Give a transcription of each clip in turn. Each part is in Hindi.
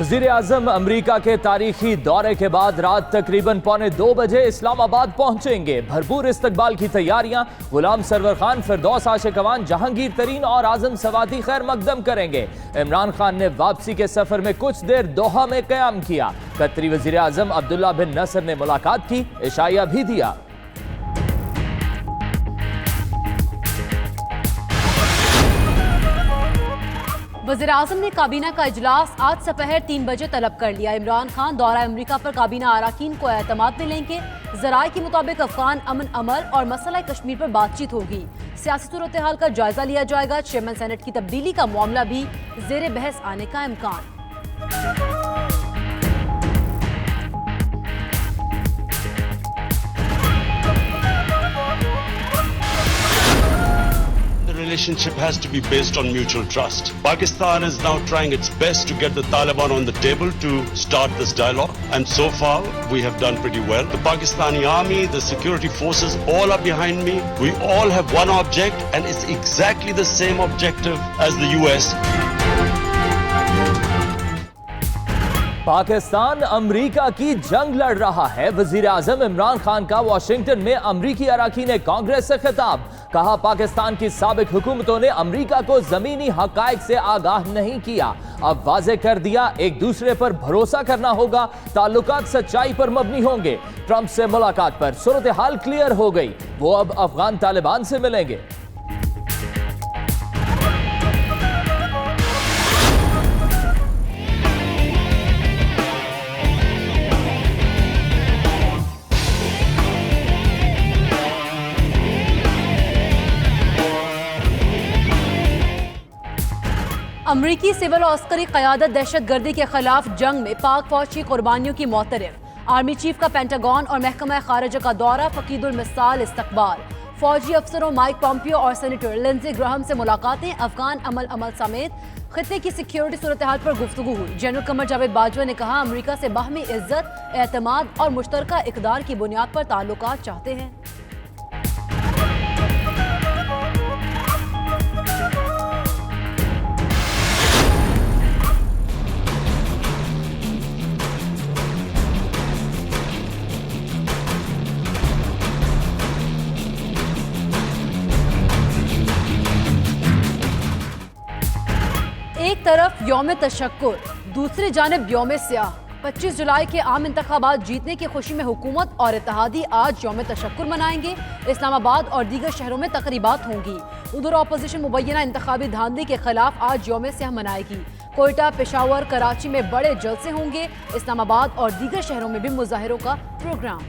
वज़ीर आज़म अमरीका के तारीखी दौरे के बाद रात तकरीबन 1:45 बजे इस्लामाबाद पहुंचेंगे। भरपूर इस्तकबाल की तैयारियां गुलाम सरवर खान, फिरदौस आशिक अवान, जहांगीर तरीन और आजम सवाती खैर मकदम करेंगे। इमरान खान ने वापसी के सफर में कुछ देर दोहा में क़याम किया। कतरी वज़ीर आज़म अब्दुल्ला बिन नसर ने मुलाकात की, इशाया भी दिया। वज़ीर आज़म ने काबीना का इजलास आज दोपहर 3 बजे तलब कर लिया। इमरान खान दौरा अमरीका पर काबीना अराकीन को एतमाद में लेंगे। ज़राए के मुताबिक अफगान अमन अमल और मसला कश्मीर पर बातचीत होगी। सियासी सूरत हाल का जायजा लिया जाएगा। चेयरमैन सेनेट की तब्दीली का मामला भी ज़ेर बहस आने का इम्कान। Relationship has to be based on mutual trust. Pakistan is now trying its best to get the Taliban on the table to start this dialogue, and so far we have done pretty well. The Pakistani army, the security forces, all are behind me. We all have one object, and it's exactly the same objective as the US. Pakistan अमरीका की जंग लड़ रहा है। वजीर आजम इमरान खान का वाशिंगटन में अमरीकी अराकीन कांग्रेस से खिताब। कहा, पाकिस्तान की साबिक हुकूमतों ने अमरीका को जमीनी हकायक से आगाह नहीं किया। अब वाजे कर दिया, एक दूसरे पर भरोसा करना होगा, ताल्लुकात सच्चाई पर मबनी होंगे। ट्रंप से मुलाकात पर सूरत हाल क्लियर हो गई, वो अब अफगान तालिबान से मिलेंगे। अमरीकी सिविल और अस्करी क़यादत दहशत गर्दी के खिलाफ जंग में पाक फौज की कुर्बानियों की मोतरफ। आर्मी चीफ का पेंटागन और महकमा खारजा का दौरा, फकीदुल मिसाल इस्तकबाल। फौजी अफसरों माइक पॉम्पियो और सेनेटर लिंडसे ग्राहम से मुलाकातें। अफगान अमल समेत खित्ते की सिक्योरिटी सूरत हाल पर गुफ्तगू हुई। जनरल कमर जावेद बाजवा ने कहा, अमरीका से बाहमी इज्जत, एतमाद और मुश्तरका इक़दार की बुनियाद पर ताल्लुकात चाहते हैं। एक तरफ यौम तशक्कुर, दूसरी जानिब यौम स्याह। 25 जुलाई के आम इंतखाबात जीतने की खुशी में हुकूमत और इत्तेहादी आज यौम तशक्कुर मनाएंगे। इस्लामाबाद और दीगर शहरों में तकरीबात होंगी। उधर अपोजिशन मुबैना इंतखाबी धांधली के खिलाफ आज यौम स्याह मनाएगी। कोयटा, पेशावर, कराची में बड़े जलसे होंगे। इस्लामाबाद और दीगर शहरों में भी मुजाहिरों का प्रोग्राम।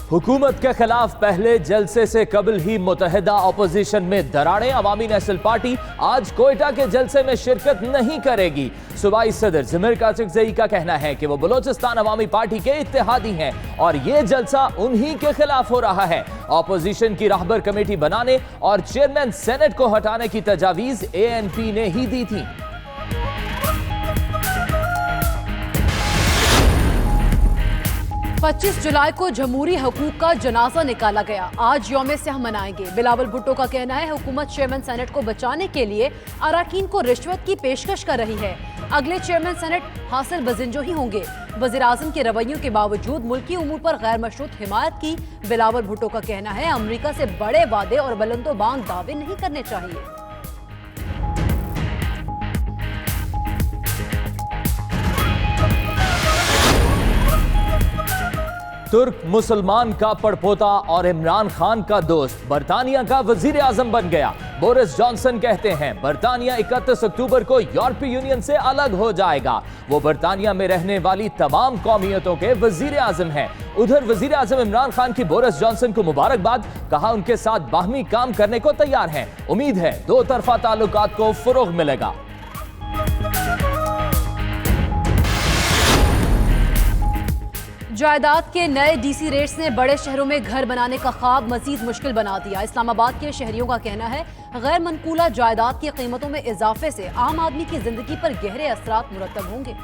हुकूमत के खिलाफ पहले जलसे से कबल ही मुतहदा अपोजिशन में दरारें। अवामी नेशनल पार्टी आज कोयटा के जलसे में शिरकत नहीं करेगी। सूबाई सदर ज़मीर कासिम ज़ई का कहना है कि वो बलोचिस्तान अवामी पार्टी के इत्तेहादी हैं और ये जलसा उन्हीं के खिलाफ हो रहा है। अपोजिशन की राहबर कमेटी बनाने और चेयरमैन सेनेट को हटाने की तजावीज़ ANP ने ही दी थी। 25 जुलाई को जमहूरी हकूक का जनाजा निकाला गया। आज यौम स्याह मनाएंगे। बिलावल भुट्टो का कहना है, हुकूमत चेयरमैन सेनेट को बचाने के लिए अराकीन को रिश्वत की पेशकश कर रही है। अगले चेयरमैन सेनेट हासिल बजिंजो ही होंगे। वज़ीर आज़म के रवैयों के बावजूद मुल्की उमूर पर गैर मशरूत हिमायत की। बिलावल भुट्टो का कहना है, अमरीका से बड़े वादे और बुलंदोबांग दावे नहीं करने चाहिए। तुर्क मुसलमान का पड़पोता और इमरान खान का दोस्त बरतानिया का वजीर आजम बन गया। बोरिस जॉनसन कहते हैं, बरतानिया 31 अक्टूबर को यूरोपीय यूनियन से अलग हो जाएगा। वो बरतानिया में रहने वाली तमाम कौमियतों के वजीर आजम हैं। उधर वजीर आजम इमरान खान की बोरिस जॉनसन को मुबारकबाद। कहा, उनके साथ बाहमी काम करने को तैयार हैं। उम्मीद है दो तरफा ताल्लुकात को फरोग मिलेगा। जायदाद के नए DC रेट्स ने बड़े शहरों में घर बनाने का ख्वाब मजीद मुश्किल बना दिया। इस्लामाबाद के शहरियों का कहना है, गैर मनकूला जायदाद की कीमतों में इजाफे से आम आदमी की जिंदगी पर गहरे असरात मुरतब होंगे।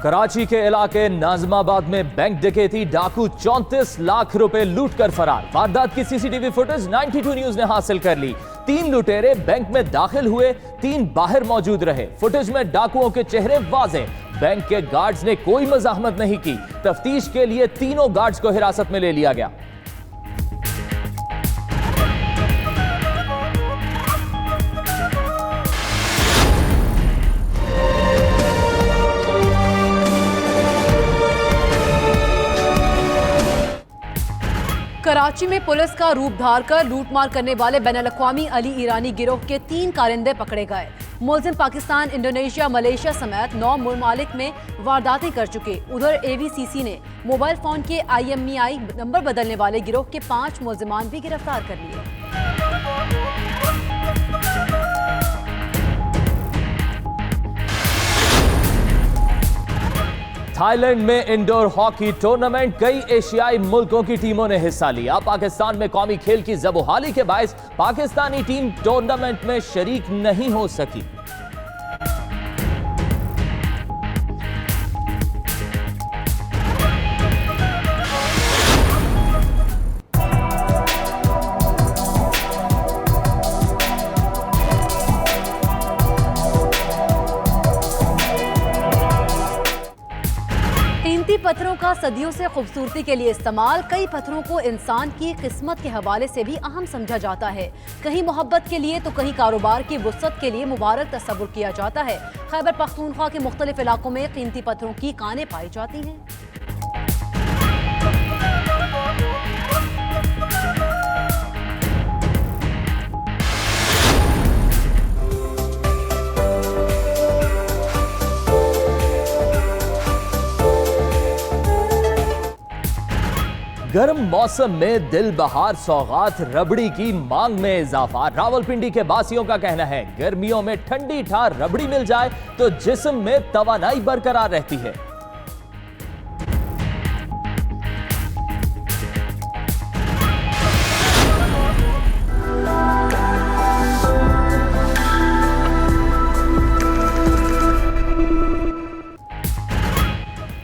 कराची के इलाके नाजमाबाद में बैंक डकैती, डाकू 34 लाख रुपए लूट कर फरार। वारदात की सीसीटीवी फुटेज 92 न्यूज ने हासिल कर ली। 3 लुटेरे बैंक में दाखिल हुए, 3 बाहर मौजूद रहे। फुटेज में डाकुओं के चेहरे वाज़ेह। बैंक के गार्ड्स ने कोई मज़ाहमत नहीं की। तफ्तीश के लिए तीनों गार्ड्स को हिरासत में ले लिया गया। कराची में पुलिस का रूप धारकर लूटमार करने वाले बैनुल-अक़वामी अली ईरानी गिरोह के 3 कारिंदे पकड़े गए। मुलजिम पाकिस्तान, इंडोनेशिया, मलेशिया समेत 9 ममालिक में वारदातें कर चुके। उधर AVCC ने मोबाइल फोन के IMEI नंबर बदलने वाले गिरोह के 5 मुलजिमान भी गिरफ्तार कर लिए। थाईलैंड में इंडोर हॉकी टूर्नामेंट, कई एशियाई मुल्कों की टीमों ने हिस्सा लिया। पाकिस्तान में कौमी खेल की ज़बूहाली के बायस पाकिस्तानी टीम टूर्नामेंट में शरीक नहीं हो सकी। कीमती पत्थरों का सदियों से खूबसूरती के लिए इस्तेमाल, कई पत्थरों को इंसान की किस्मत के हवाले से भी अहम समझा जाता है। कहीं मोहब्बत के लिए तो कहीं कारोबार की वुसअत के लिए मुबारक तस्वुर किया जाता है। खैबर पख्तूनख्वा के मुख्तलिफ इलाकों में कीमती पत्थरों की कानें पाई जाती हैं। गर्म मौसम में दिल बहार सौगात रबड़ी की मांग में इजाफा। रावलपिंडी के बासियों का कहना है, गर्मियों में ठंडी ठार रबड़ी मिल जाए तो जिस्म में तवानाई बरकरार रहती है।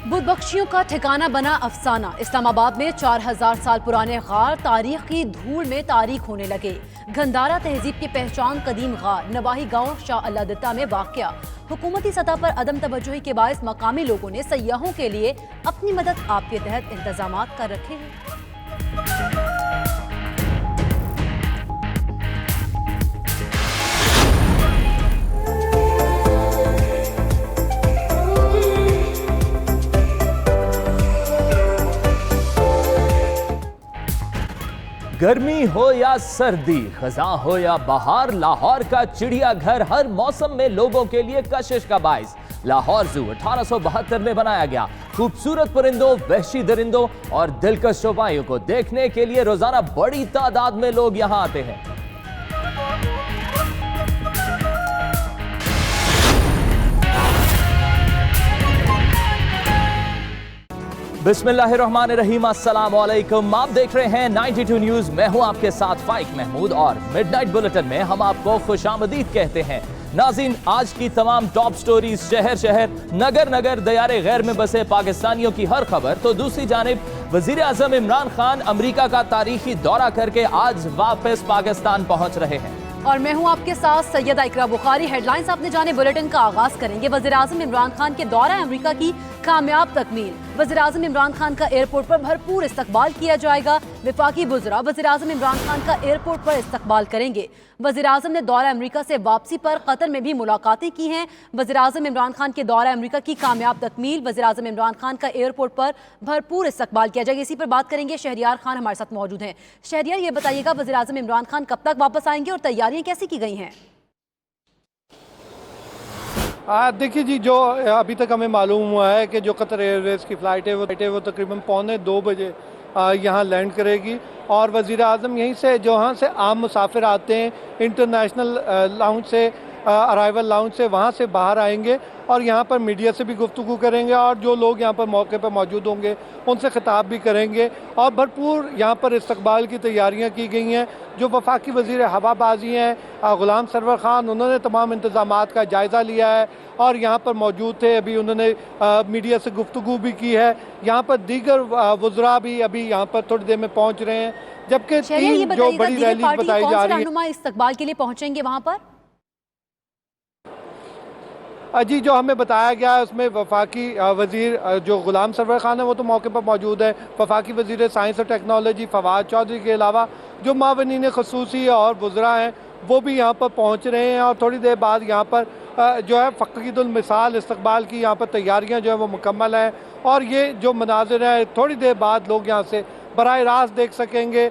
बुतबख्शियों का ठिकाना बना अफसाना। इस्लामाबाद में 4000 साल पुराने गार तारीख की धूल में तारीख होने लगे। गंधारा तहजीब की पहचान कदीम गार नवाही गांव शाह अल्लाह दिता में वाक़या। हुकूमती सतह पर अदम तवज्जुही के बायस मकामी लोगों ने सयाहों के लिए अपनी मदद आप के तहत इंतजाम कर रखे हैं। गर्मी हो या सर्दी, खज़ां हो या बहार, लाहौर का चिड़ियाघर हर मौसम में लोगों के लिए कशिश का बाइस। लाहौर जू 1872 में बनाया गया। खूबसूरत परिंदों, वहशी दरिंदों और दिलकश चौपाइयों को देखने के लिए रोजाना बड़ी तादाद में लोग यहां आते हैं। बिस्मिल्लाहिर्रहमानिर्रहीम, अस्सलाम वालेकुम। आप देख रहे हैं 92 न्यूज। मैं हूं आपके साथ फाइक महमूद और मिडनाइट बुलेटिन में हम आपको खुशामदीद कहते हैं। नाज़रीन, आज की तमाम टॉप स्टोरीज, शहर शहर, नगर नगर, दयारे गैर में बसे पाकिस्तानियों की हर खबर, तो दूसरी जानिब वजीर आज़म इमरान खान अमेरिका का तारीखी दौरा करके आज वापस पाकिस्तान पहुंच रहे हैं। और मैं हूं आपके साथ सैयदा इकरा बुखारी। हेडलाइंस आपने जाने, बुलेटिन का आगाज करेंगे। वज़ीर आज़म इमरान खान के दौरा अमेरिका की कामयाब तकमील। वज़ीर आज़म इमरान खान का एयरपोर्ट पर भरपूर इस्तकबाल किया जाएगा। वफाकी वज़रा वज़ीर आज़म इमरान खान का एयरपोर्ट पर इस्तकबाल करेंगे। वज़ीर आज़म ने दौरा अमेरिका से वापसी पर कतर में भी मुलाकातें की हैं। वज़ीर आज़म इमरान खान के दौरा अमेरिका की कामयाब तकमील, वज़ीर आज़म इमरान खान का एयरपोर्ट पर भरपूर इस्तकबाल किया जाएगा। इसी पर बात करेंगे। शहरियार खान हमारे साथ मौजूद हैं। शहरियार, ये बताइएगा वज़ीर आज़म इमरान खान कब तक वापस आएंगे और तैयारियां कैसी की गई हैं? देखिए जी, जो अभी तक हमें मालूम हुआ है कि जो कतर एयरवेज की फ़्लाइट है वो तकरीबन 1:45 बजे यहाँ लैंड करेगी और वज़ीर आज़म यहीं से, जहाँ से आम मुसाफिर आते हैं इंटरनेशनल लाउंज से, अराइवल लाउंज से, वहाँ से बाहर आएंगे और यहाँ पर मीडिया से भी गुफ्तगू करेंगे और जो लोग यहाँ पर मौके पर मौजूद होंगे उनसे खिताब भी करेंगे। और भरपूर यहाँ पर इस्तकबाल की तैयारियाँ की गई हैं। जो वफाकी वज़ीर हवाबाजी हैं ग़ुलाम सरवर ख़ान, उन्होंने तमाम इंतज़ामात का जायज़ा लिया है और यहाँ पर मौजूद थे। अभी उन्होंने मीडिया से गुफ्तगू भी की है। यहाँ पर दीगर वज़रा भी अभी यहाँ पर थोड़ी देर में पहुँच रहे हैं, जबकि तीन जो बड़ी रैली बताई जा रही है। इस्तकबाल के लिए पहुंचेंगे वहां पर जी, जो हमें बताया गया है उसमें वफाकी वज़ीर जो ग़ुलाम सरवर ख़ान है वो तो मौके पर मौजूद है। वफाकी वज़ीर साइंस और टेक्नोलॉजी फवाद चौधरी के अलावा जो मावनीन ख़ुसूसी और वज़रा हैं वो भी यहाँ पर पहुँच रहे हैं और थोड़ी देर बाद यहाँ पर जो है फ़कीदुल मिसाल इस्तकबाल की यहाँ पर तैयारियाँ जो है वो मुकम्मल हैं। और ये जो मनाज़िर है थोड़ी देर बाद लोग यहाँ से बराह रास्त देख सकेंगे।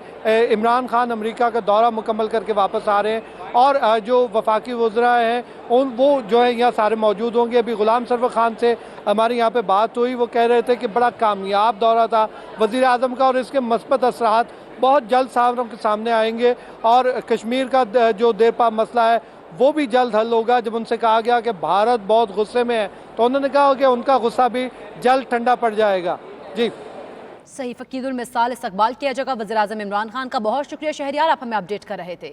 इमरान खान अमेरिका का दौरा मुकम्मल करके वापस आ रहे हैं और जो वफाकी वज़रा हैं वो जो है यहाँ सारे मौजूद होंगे। अभी ग़ुलाम सरवर ख़ान से हमारी यहाँ पे बात हुई, वो कह रहे थे कि बड़ा कामयाब दौरा था वज़ीर आज़म का और इसके मस्बत असरात बहुत जल्द सामरों के सामने आएंगे और कश्मीर का जो देरपा मसला है वो भी जल्द हल होगा। जब उनसे कहा गया कि भारत बहुत गुस्से में है तो उन्होंने कहा कि उनका गुस्सा भी जल्द ठंडा पड़ जाएगा। जी सही, फ़कीदुल मिसाल इस्तकबाल किया जाएगा। वज़ीर आज़म इमरान खान का बहुत शुक्रिया शहरियार, आप हमें अपडेट कर रहे थे।